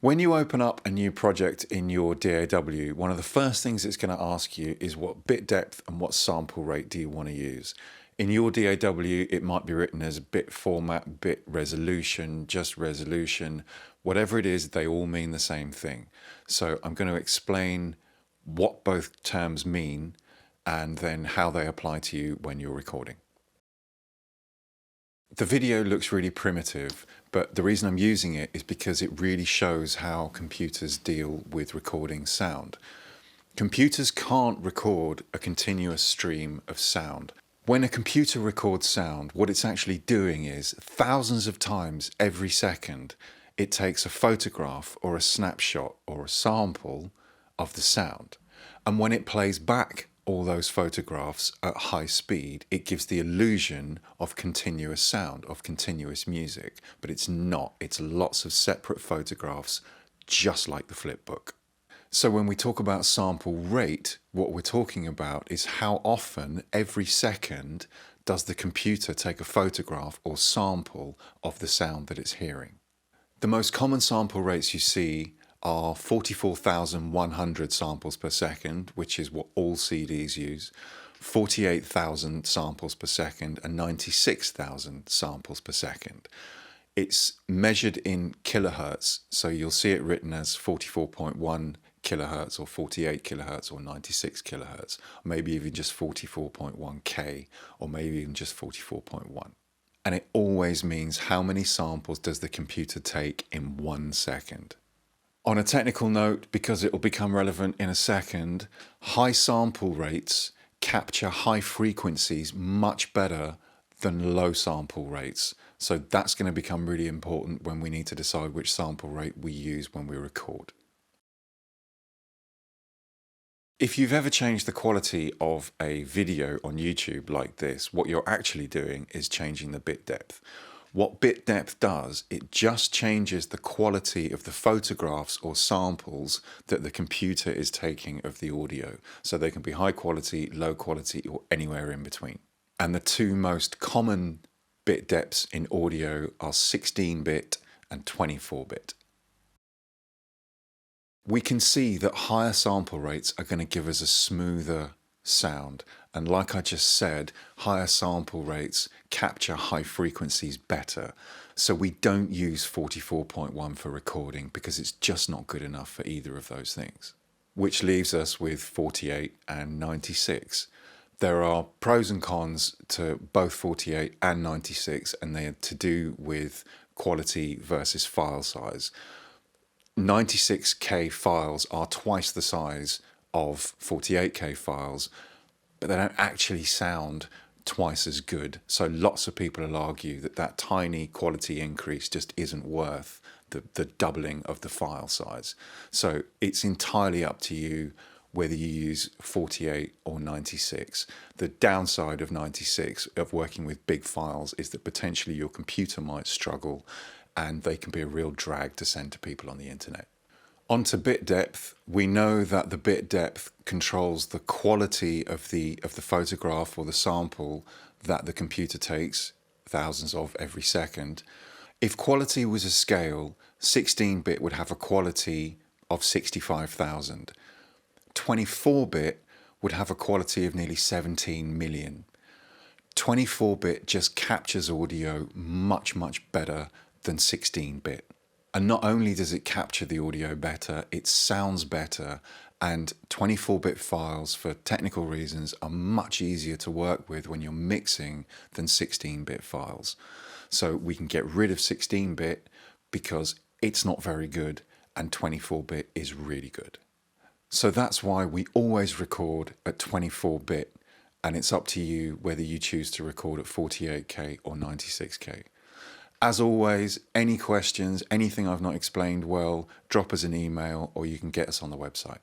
When you open up a new project in your DAW, one of the first things it's going to ask you is what bit depth and what sample rate do you want to use. In your DAW, it might be written as bit format, bit resolution, just resolution. Whatever it is, they all mean the same thing. So I'm going to explain what both terms mean and then how they apply to you when you're recording. The video looks really primitive, but the reason I'm using it is because it really shows how computers deal with recording sound. Computers can't record a continuous stream of sound. When a computer records sound, what it's actually doing is thousands of times every second, it takes a photograph or a snapshot or a sample of the sound. And when it plays back all those photographs at high speed, it gives the illusion of continuous sound, of continuous music, but it's not. It's lots of separate photographs, just like the flipbook. So when we talk about sample rate, what we're talking about is how often, every second, does the computer take a photograph or sample of the sound that it's hearing. The most common sample rates you see are 44,100 samples per second, which is what all CDs use, 48,000 samples per second, and 96,000 samples per second. It's measured in kilohertz, so you'll see it written as 44.1 kilohertz or 48 kilohertz or 96 kilohertz, maybe even just 44.1K or maybe even just 44.1. And it always means how many samples does the computer take in 1 second. On a technical note, because it will become relevant in a second, high sample rates capture high frequencies much better than low sample rates. So that's going to become really important when we need to decide which sample rate we use when we record. If you've ever changed the quality of a video on YouTube like this, what you're actually doing is changing the bit depth. What bit depth does, it just changes the quality of the photographs or samples that the computer is taking of the audio. So they can be high quality, low quality, or anywhere in between. And the two most common bit depths in audio are 16-bit and 24-bit. We can see that higher sample rates are going to give us a smoother sound. And like I just said, higher sample rates capture high frequencies better. So we don't use 44.1 for recording because it's just not good enough for either of those things. Which leaves us with 48 and 96. There are pros and cons to both 48 and 96, and they are to do with quality versus file size. 96K files are twice the size of 48K files, but they don't actually sound twice as good. So lots of people will argue that that tiny quality increase just isn't worth the doubling of the file size. So it's entirely up to you whether you use 48 or 96. The downside of 96, of working with big files, is that potentially your computer might struggle and they can be a real drag to send to people on the internet. On to bit depth, we know that the bit depth controls the quality of the photograph or the sample that the computer takes, thousands of every second. If quality was a scale, 16-bit would have a quality of 65,000. 24-bit would have a quality of nearly 17 million. 24-bit just captures audio much, much better than 16-bit. And not only does it capture the audio better, it sounds better, and 24-bit files, for technical reasons, are much easier to work with when you're mixing than 16-bit files. So we can get rid of 16-bit because it's not very good, and 24-bit is really good. So that's why we always record at 24-bit, and it's up to you whether you choose to record at 48K or 96K. As always, any questions, anything I've not explained well, drop us an email or you can get us on the website.